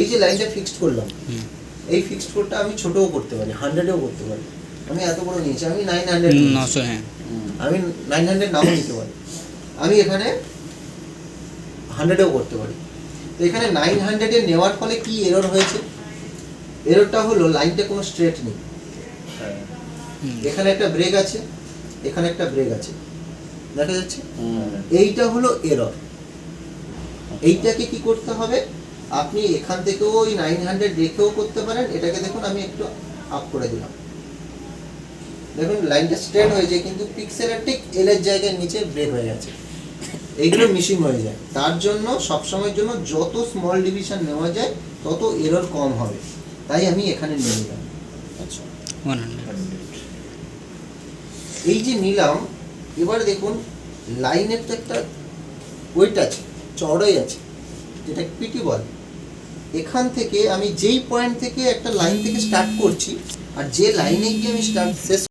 এই যে লাইনটা ফিক্সড করলাম, এই ফিক্সড কোডটা আমি ছোটও করতে পারি, 100-এও করতে পারি। আমি এত বড় নিয়েছি, আমি 900 900, হ্যাঁ আমি 900 নাও নিতে পারি, আমি এখানে 100-এও করতে পারি। তো এখানে 900-এ নেওয়ার ফলে কি এরর হয়েছে? এররটা হলো লাইনটা কোনো স্ট্রেট নেই। এখানে একটা ব্রেক আছে, এখানে একটা ব্রেক আছে, দেখা যাচ্ছে? এইটা হলো এরর। এইটাকে কি করতে হবে? আপনি এখান থেকেও ওই 900 রেখেও করতে পারেন। এটাকে দেখুন আমি একটু আপ করে দিলাম, দেখুন লাইনটা স্ট্রেট হয়েছে, কিন্তু পিক্সেলের ঠিক এল এর জায়গায় নিচে ব্রেক হয়ে গেছে। এইগুলো মিসিং হয়ে যায়। তার জন্য সবসময়ের জন্য যত স্মল ডিভিশন নেওয়া যায় তত এরর কম হবে, তাই আমি এখানে নিয়ে নিলাম। আচ্ছা 100। এই যে নিলাম, এবার দেখুন লাইনের তো একটা ওয়েট আছে, চওড়াই আছে, যেটা পিটি বলে। এখান থেকে আমি যেই পয়েন্ট থেকে একটা লাইন থেকে স্টার্ট করছি, আর যে লাইনে গিয়ে আমি শেষ